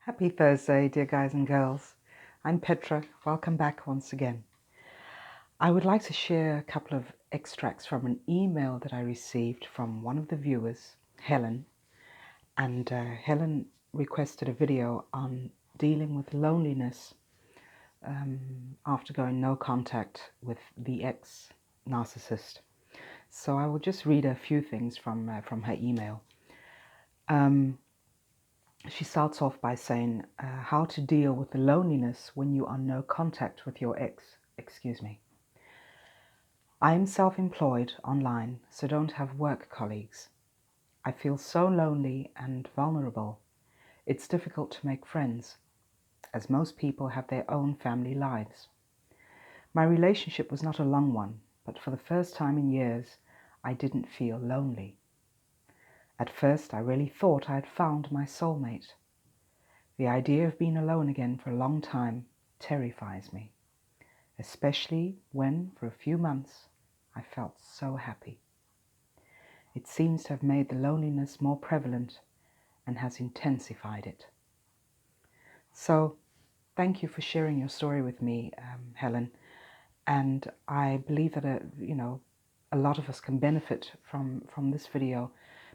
Happy Thursday, dear guys and girls. I'm Petra. Welcome back once again. I would like to share a couple of extracts from an email that I received from one of the viewers, Helen. And Helen requested a video on dealing with loneliness after going no contact with the ex-narcissist. So I will just read a few things from her email. She starts off by saying how to deal with the loneliness when you are no contact with your ex. Excuse me. I am self-employed online, so don't have work colleagues. I feel so lonely and vulnerable. It's difficult to make friends, as most people have their own family lives. My relationship was not a long one, but for the first time in years, I didn't feel lonely. At first, I really thought I had found my soulmate. The idea of being alone again for a long time terrifies me, especially when, for a few months, I felt so happy. It seems to have made the loneliness more prevalent and has intensified it. So, thank you for sharing your story with me, Helen. And I believe that a lot of us can benefit from this video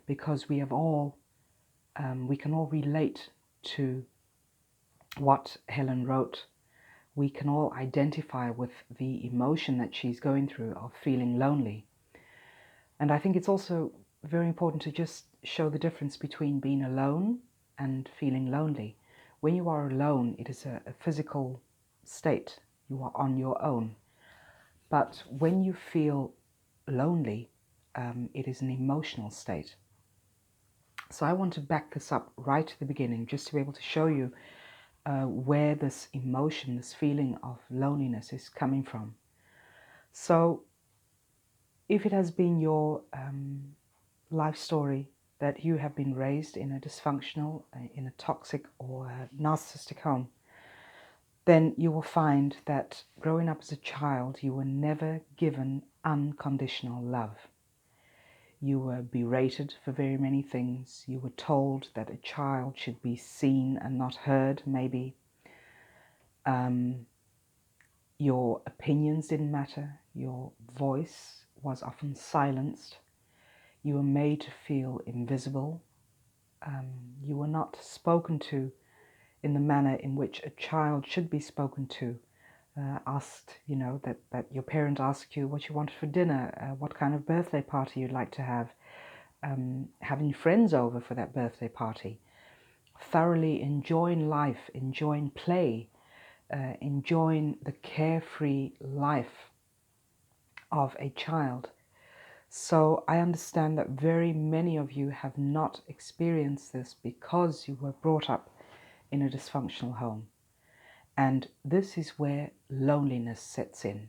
because we can all relate to what Helen wrote. We can all identify with the emotion that she's going through of feeling lonely. And I think it's also very important to just show the difference between being alone and feeling lonely. When you are alone, it is a physical state. You are on your own. But when you feel lonely, it is an emotional state. So I want to back this up right to the beginning, just to be able to show you where this emotion, this feeling of loneliness is coming from. So if it has been your life story that you have been raised in a dysfunctional, in a toxic or a narcissistic home, then you will find that growing up as a child, you were never given unconditional love. You were berated for very many things. You were told that a child should be seen and not heard, maybe. Your opinions didn't matter. Your voice was often silenced. You were made to feel invisible. You were not spoken to in the manner in which a child should be spoken to. Asked, that your parent asked you what you wanted for dinner, what kind of birthday party you'd like to have, having friends over for that birthday party, thoroughly enjoying life, enjoying play, enjoying the carefree life of a child. So I understand that very many of you have not experienced this because you were brought up in a dysfunctional home. And this is where loneliness sets in,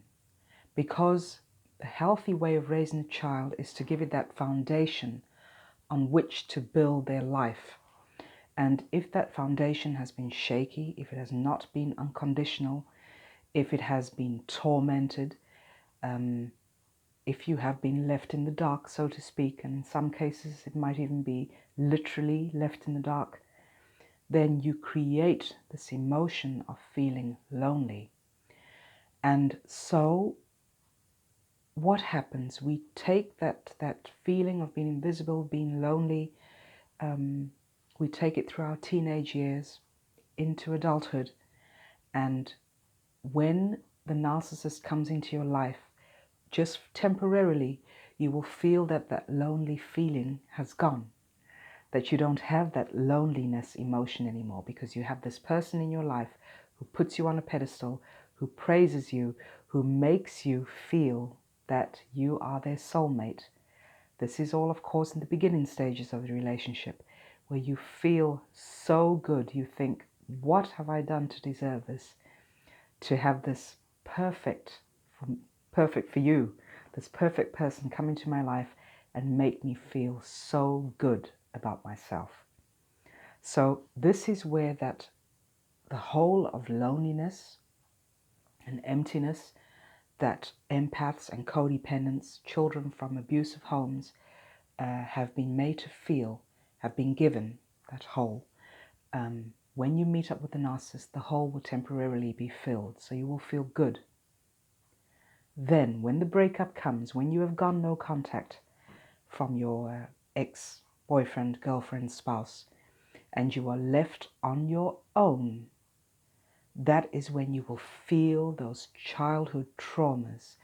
because the healthy way of raising a child is to give it that foundation on which to build their life. And if that foundation has been shaky, if it has not been unconditional, if it has been tormented, if you have been left in the dark, so to speak, and in some cases it might even be literally left in the dark, then you create this emotion of feeling lonely. And so what happens? We take that feeling of being invisible, being lonely, we take it through our teenage years into adulthood. And when the narcissist comes into your life, just temporarily, you will feel that that lonely feeling has gone, that you don't have that loneliness emotion anymore, because you have this person in your life who puts you on a pedestal, who praises you, who makes you feel that you are their soulmate. This is all, of course, in the beginning stages of the relationship, where you feel so good. You think, what have I done to deserve this? To have this perfect for you, this perfect person come into my life and make me feel so good about myself. So this is where that the whole of loneliness and emptiness that empaths and codependents, children from abusive homes, have been made to feel, have been given that hole. when you meet up with the narcissist, the hole will temporarily be filled, so you will feel good. Then, when the breakup comes, when you have gone no contact from your ex-boyfriend, girlfriend, spouse, and you are left on your own, that is when you will feel those childhood traumas.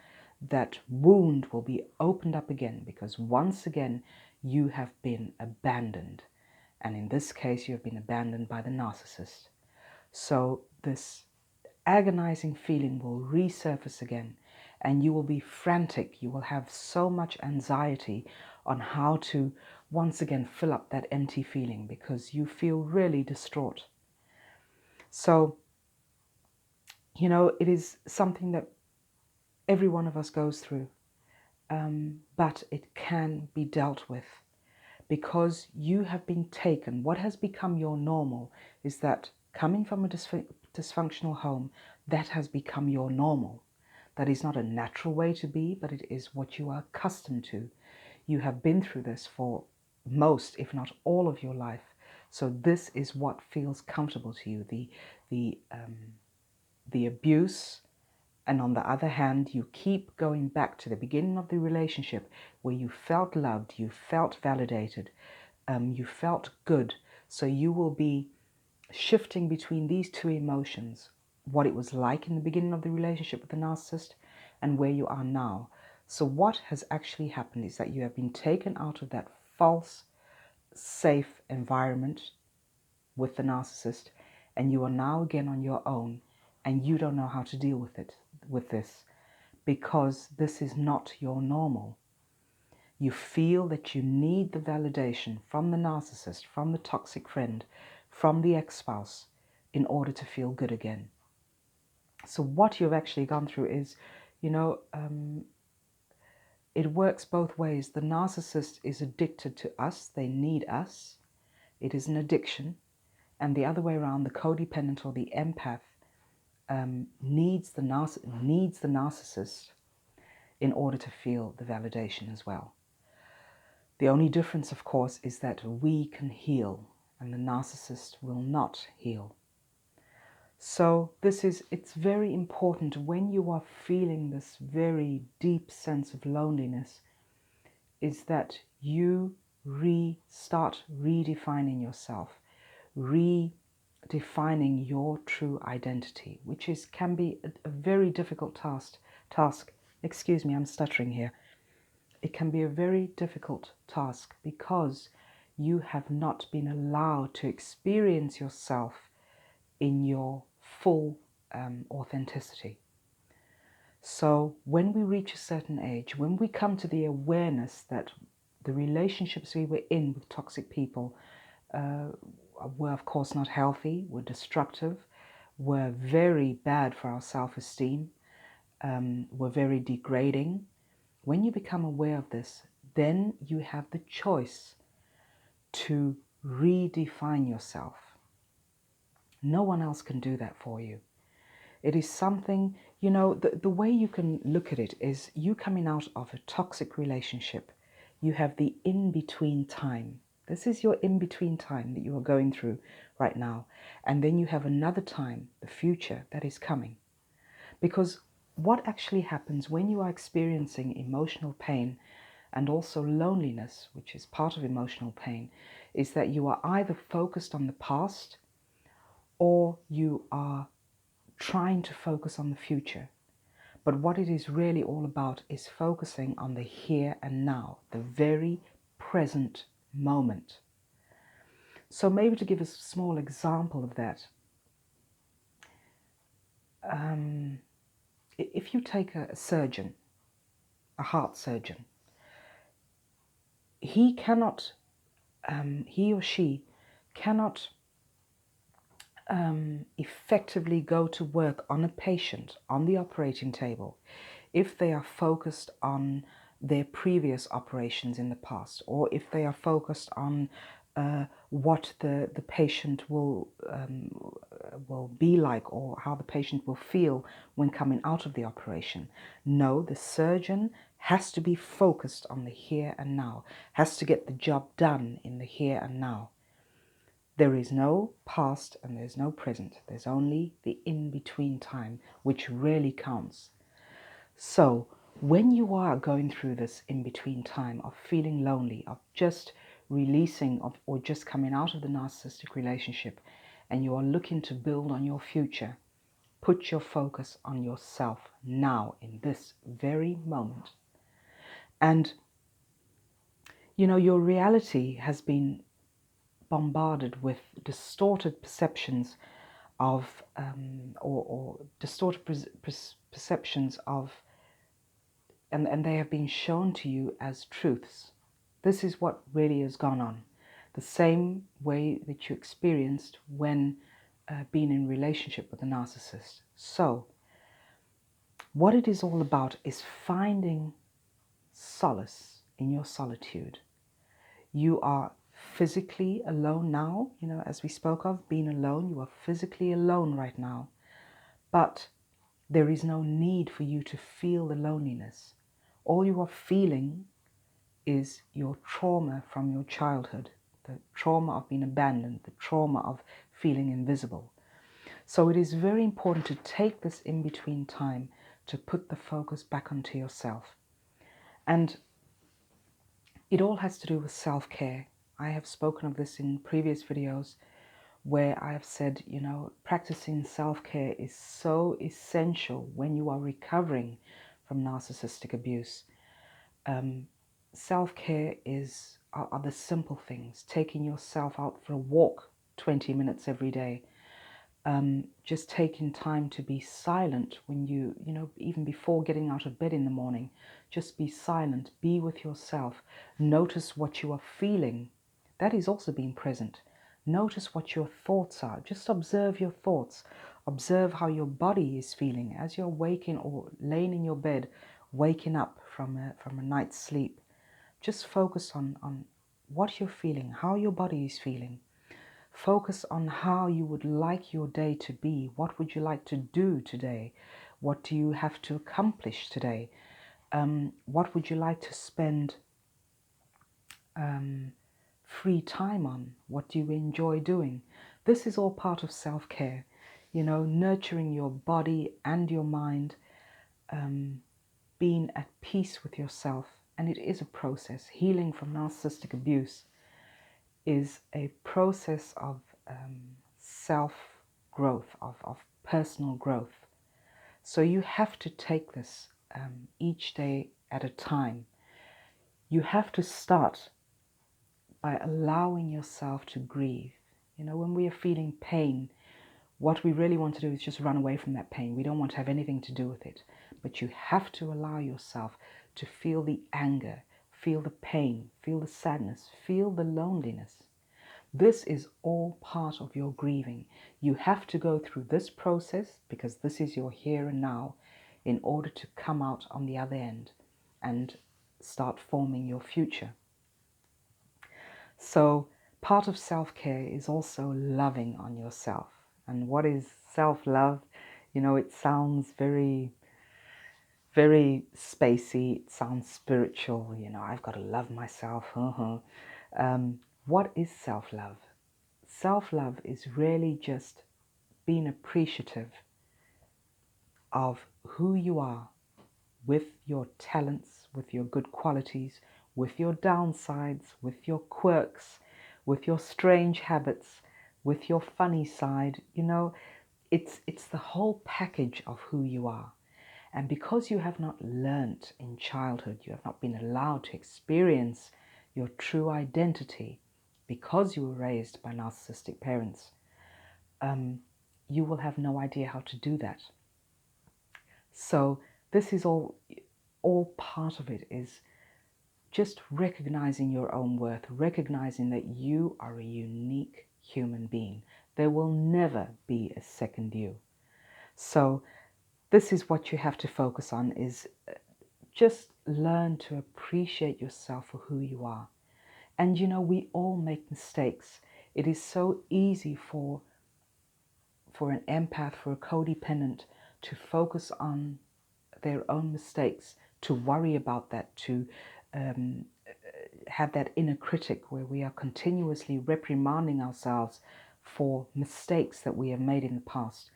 That wound will be opened up again, because once again you have been abandoned. And in this case, you have been abandoned by the narcissist. So this agonizing feeling will resurface again, and you will be frantic. You will have so much anxiety on how to once again fill up that empty feeling, because you feel really distraught. So, it is something that every one of us goes through, but it can be dealt with, because you have been taken. What has become your normal is that coming from a dysfunctional home, that has become your normal. That is not a natural way to be, but it is what you are accustomed to. You have been through this for most, if not all, of your life. So this is what feels comfortable to you, the abuse. And on the other hand, you keep going back to the beginning of the relationship where you felt loved, you felt validated, you felt good. So you will be shifting between these two emotions, what it was like in the beginning of the relationship with the narcissist and where you are now. So what has actually happened is that you have been taken out of that false, safe environment with the narcissist, and you are now again on your own, and you don't know how to deal with this, because this is not your normal. You feel that you need the validation from the narcissist, from the toxic friend, from the ex-spouse, in order to feel good again. So what you've actually gone through is, it works both ways. The narcissist is addicted to us. They need us. It is an addiction. And the other way around, the codependent or the empath needs the narcissist in order to feel the validation as well. The only difference, of course, is that we can heal and the narcissist will not heal. So it's very important when you are feeling this very deep sense of loneliness, is that you start redefining yourself, redefining your true identity, which can be a very difficult task. Excuse me, I'm stuttering here. It can be a very difficult task because you have not been allowed to experience yourself in your full authenticity. So when we reach a certain age, when we come to the awareness that the relationships we were in with toxic people were of course not healthy, were destructive, were very bad for our self-esteem, were very degrading. When you become aware of this, then you have the choice to redefine yourself. No one else can do that for you. It is something, the way you can look at it is you coming out of a toxic relationship. You have the in-between time. This is your in-between time that you are going through right now. And then you have another time, the future, that is coming. Because what actually happens when you are experiencing emotional pain and also loneliness, which is part of emotional pain, is that you are either focused on the past or you are trying to focus on the future. But what it is really all about is focusing on the here and now, the very present moment. So maybe to give a small example of that, if you take a surgeon, a heart surgeon, he or she cannot effectively go to work on a patient on the operating table if they are focused on their previous operations in the past, or if they are focused on what the patient will be like, or how the patient will feel when coming out of the operation. No, the surgeon has to be focused on the here and now, has to get the job done in the here and now. There is no past and there's no present. There's only the in-between time, which really counts. So when you are going through this in-between time of feeling lonely, of just releasing of, or just coming out of the narcissistic relationship, and you are looking to build on your future, put your focus on yourself now in this very moment. And, you know, your reality has been bombarded with distorted perceptions of, or distorted perceptions of, and they have been shown to you as truths. This is what really has gone on. The same way that you experienced when being in relationship with a narcissist. So, what it is all about is finding solace in your solitude. You are physically alone now, you know, as we spoke of, being alone. You are physically alone right now. But there is no need for you to feel the loneliness. All you are feeling is your trauma from your childhood, the trauma of being abandoned, the trauma of feeling invisible. So it is very important to take this in-between time to put the focus back onto yourself. And it all has to do with self-care. I have spoken of this in previous videos where I have said, you know, practicing self-care is so essential when you are recovering from narcissistic abuse. Self-care are the simple things. Taking yourself out for a walk 20 minutes every day. Just taking time to be silent when you know, even before getting out of bed in the morning. Just be silent, be with yourself. Notice what you are feeling. That is also being present. Notice what your thoughts are. Just observe your thoughts. Observe how your body is feeling as you're waking or laying in your bed, waking up from a night's sleep. Just focus on what you're feeling, how your body is feeling. Focus on how you would like your day to be. What would you like to do today? What do you have to accomplish today? What would you like to spend free time on? What do you enjoy doing? This is all part of self-care. You know, nurturing your body and your mind, being at peace with yourself. And it is a process. Healing from narcissistic abuse is a process of self-growth, of personal growth. So you have to take this each day at a time. You have to start by allowing yourself to grieve. You know, when we are feeling pain, what we really want to do is just run away from that pain. We don't want to have anything to do with it. But you have to allow yourself to feel the anger, feel the pain, feel the sadness, feel the loneliness. This is all part of your grieving. You have to go through this process because this is your here and now in order to come out on the other end and start forming your future. So part of self-care is also loving on yourself. And what is self-love? You know, it sounds very, very spacey. It sounds spiritual. You know, I've got to love myself. What is self-love? Self-love is really just being appreciative of who you are with your talents, with your good qualities, with your downsides, with your quirks, with your strange habits, with your funny side. You know, it's the whole package of who you are. And because you have not learnt in childhood, you have not been allowed to experience your true identity because you were raised by narcissistic parents, you will have no idea how to do that. So this is all part of it, is just recognizing your own worth, recognizing that you are a unique human being. There will never be a second you. So this is what you have to focus on, is just learn to appreciate yourself for who you are. And you know, we all make mistakes. It is so easy for an empath, for a codependent, to focus on their own mistakes, to worry about that, to have that inner critic where we are continuously reprimanding ourselves for mistakes that we have made in the past.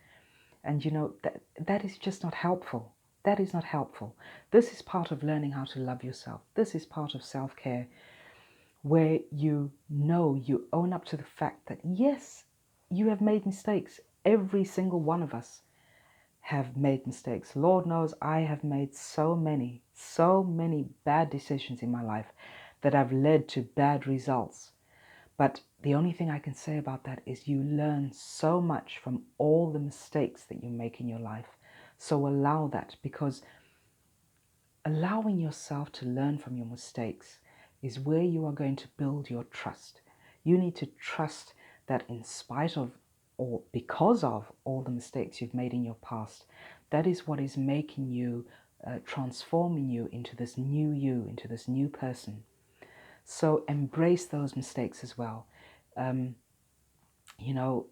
And you know, that is just not helpful. That is not helpful. This is part of learning how to love yourself. This is part of self-care, where you know, you own up to the fact that yes, you have made mistakes. Every single one of us have made mistakes. Lord knows I have made so many bad decisions in my life that have led to bad results. But the only thing I can say about that is you learn so much from all the mistakes that you make in your life. So allow that, because allowing yourself to learn from your mistakes is where you are going to build your trust. You need to trust that in spite of or because of all the mistakes you've made in your past, that is what is making you, transforming you into this new you, into this new person. So embrace those mistakes as well. You know,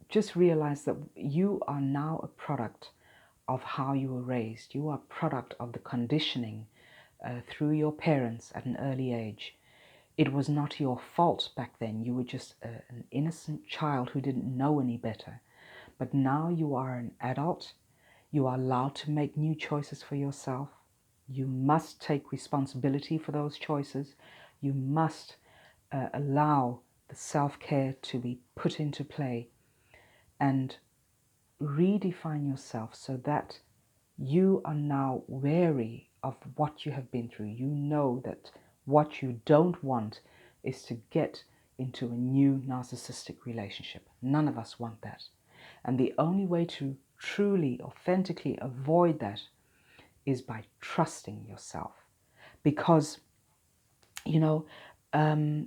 just realize that you are now a product of how you were raised. You are a product of the conditioning through your parents at an early age. It was not your fault back then. You were just an innocent child who didn't know any better. But now you are an adult. You are allowed to make new choices for yourself. You must take responsibility for those choices. You must allow the self-care to be put into play and redefine yourself so that you are now wary of what you have been through. You know that what you don't want is to get into a new narcissistic relationship. None of us want that. And the only way to truly, authentically avoid that is by trusting yourself. Because, you know,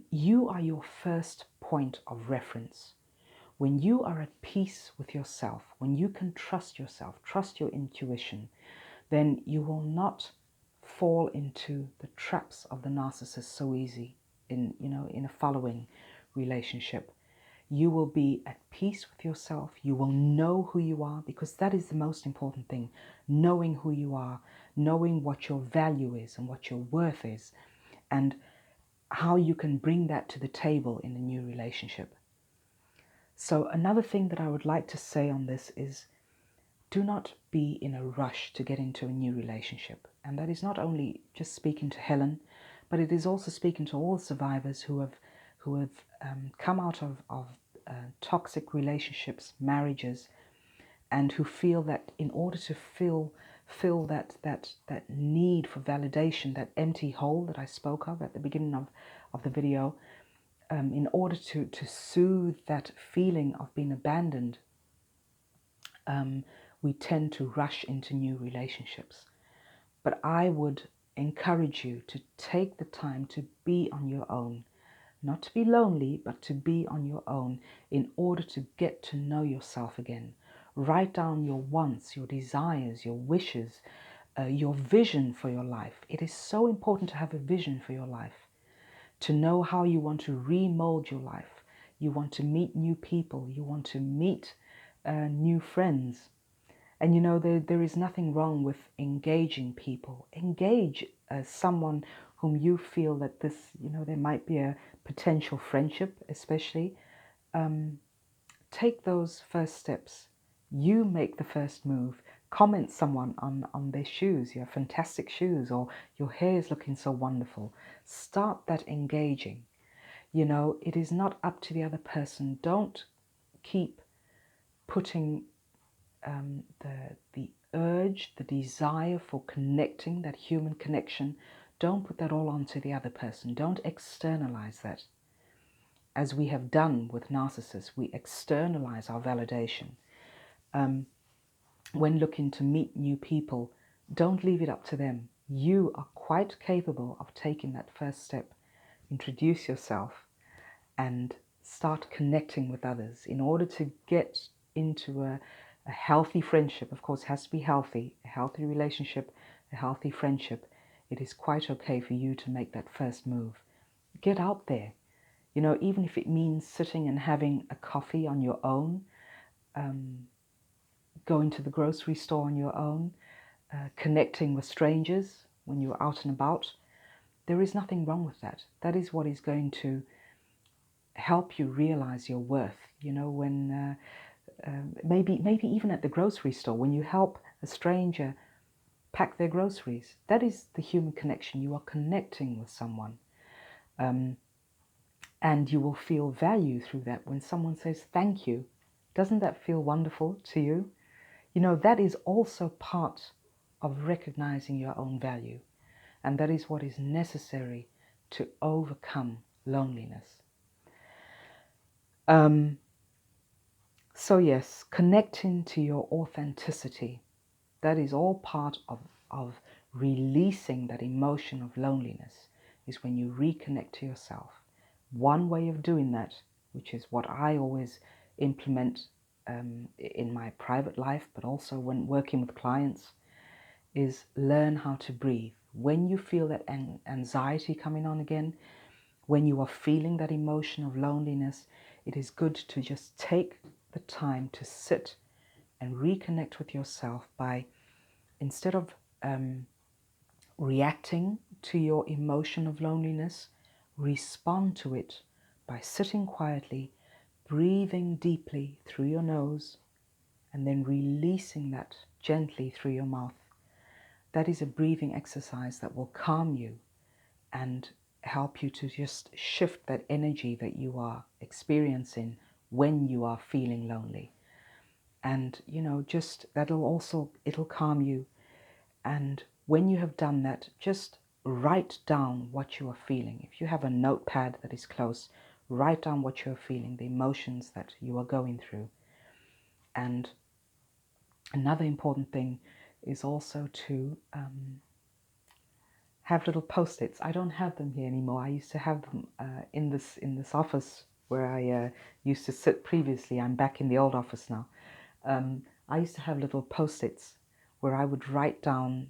you are your first point of reference. When you are at peace with yourself, when you can trust yourself, trust your intuition, then you will not fall into the traps of the narcissist so easy in a following relationship. You will be at peace with yourself. You will know who you are, because that is the most important thing. Knowing who you are, knowing what your value is and what your worth is, and how you can bring that to the table in a new relationship. So another thing that I would like to say on this is, do not be in a rush to get into a new relationship. And that is not only just speaking to Helen, but it is also speaking to all survivors who have come out of toxic relationships, marriages, and who feel that in order to fill that need for validation, that empty hole that I spoke of at the beginning of the video, in order to soothe that feeling of being abandoned, we tend to rush into new relationships. But I would encourage you to take the time to be on your own, not to be lonely, but to be on your own in order to get to know yourself again. Write down your wants, your desires, your wishes, your vision for your life. It is so important to have a vision for your life, to know how you want to remold your life. You want to meet new people. You want to meet new friends. And you know, there is nothing wrong with engaging people. Engage someone whom you feel that this, there might be a potential friendship, especially. Take those first steps. You make the first move. Comment someone on their shoes. You have fantastic shoes, or your hair is looking so wonderful. Start that engaging. You know, it is not up to the other person. Don't keep putting the urge, the desire for connecting, that human connection, don't put that all onto the other person. Don't externalize that. As we have done with narcissists, we externalize our validation. When looking to meet new people, don't leave it up to them. You are quite capable of taking that first step. Introduce yourself and start connecting with others in order to get into a healthy friendship. Of course, it has to be healthy, a healthy relationship, a healthy friendship. It is quite okay for you to make that first move. Get out there. You know, even if it means sitting and having a coffee on your own, going to the grocery store on your own, connecting with strangers when you're out and about. there is nothing wrong with that. That is what is going to help you realize your worth. You know, when maybe even at the grocery store, when you help a stranger pack their groceries, that is the human connection. You are connecting with someone. And you will feel value through that. When someone says thank you, doesn't that feel wonderful to you? You know, that is also part of recognizing your own value. And that is what is necessary to overcome loneliness. So yes, connecting to your authenticity, that is all part of releasing that emotion of loneliness, is when you reconnect to yourself. One way of doing that, which is what I always implement in my private life, but also when working with clients, is learn how to breathe. When you feel that anxiety coming on again, when you are feeling that emotion of loneliness, it is good to just take the time to sit and reconnect with yourself by, instead of reacting to your emotion of loneliness, respond to it by sitting quietly, breathing deeply through your nose, and then releasing that gently through your mouth. That is a breathing exercise that will calm you and help you to just shift that energy that you are experiencing when you are feeling lonely. And, you know, just it'll calm you. And when you have done that, just write down what you are feeling. If you have a notepad that is close, write down what you are feeling, the emotions that you are going through. And another important thing is also to have little post-its. I don't have them here anymore. I used to have them in this office where I used to sit previously. I'm back in the old office now. I used to have little post-its where I would write down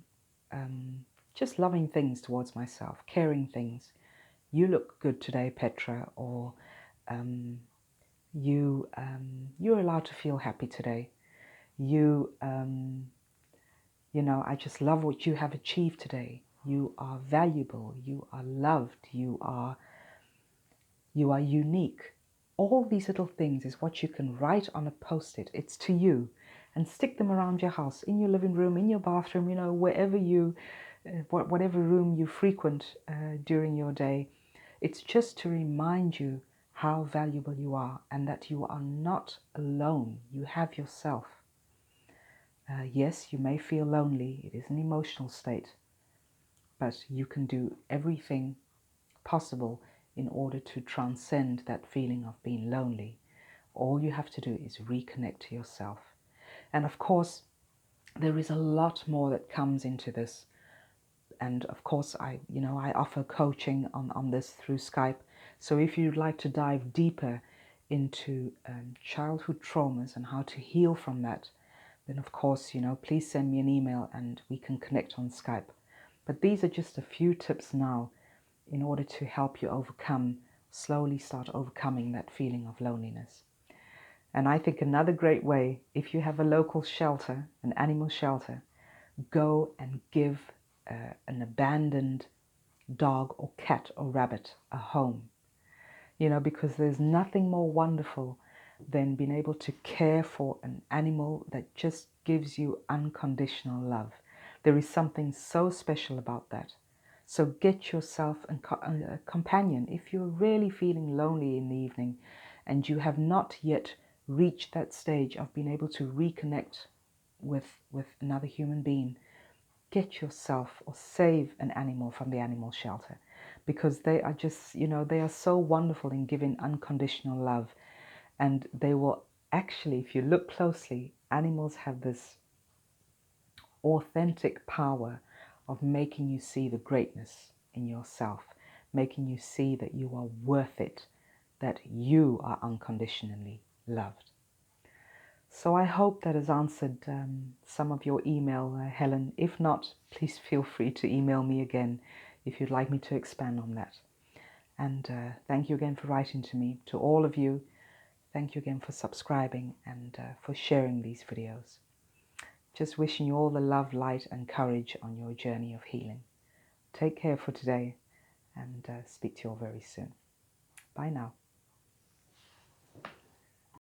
just loving things towards myself, caring things. You look good today, Petra, or you're allowed to feel happy today. You know, I just love what you have achieved today. You are valuable. You are loved. You are unique. All these little things is what you can write on a post-it. It's to you, and stick them around your house, in your living room, in your bathroom, you know, wherever whatever room you frequent during your day. It's just to remind you how valuable you are and that you are not alone. You have yourself. Yes, you may feel lonely. It is an emotional state, but you can do everything possible in order to transcend that feeling of being lonely. All you have to do is reconnect to yourself. And of course, there is a lot more that comes into this. And of course, I offer coaching on this through Skype. So if you'd like to dive deeper into childhood traumas and how to heal from that, then of course, please send me an email and we can connect on Skype. But these are just a few tips now in order to help you slowly start overcoming that feeling of loneliness. And I think another great way, if you have a local shelter, an animal shelter, go and give an abandoned dog or cat or rabbit a home. Because there's nothing more wonderful than being able to care for an animal that just gives you unconditional love. There is something so special about that. So get yourself a companion. If you're really feeling lonely in the evening and you have not yet reached that stage of being able to reconnect with another human being, get yourself or save an animal from the animal shelter, because they are just, they are so wonderful in giving unconditional love. And they will actually, if you look closely, animals have this authentic power of making you see the greatness in yourself, making you see that you are worth it, that you are unconditionally loved. So I hope that has answered some of your email, Helen. If not, please feel free to email me again if you'd like me to expand on that. And thank you again for writing to me. To all of you, thank you again for subscribing and for sharing these videos. Just wishing you all the love, light and courage on your journey of healing. Take care for today, and speak to you all very soon. Bye now.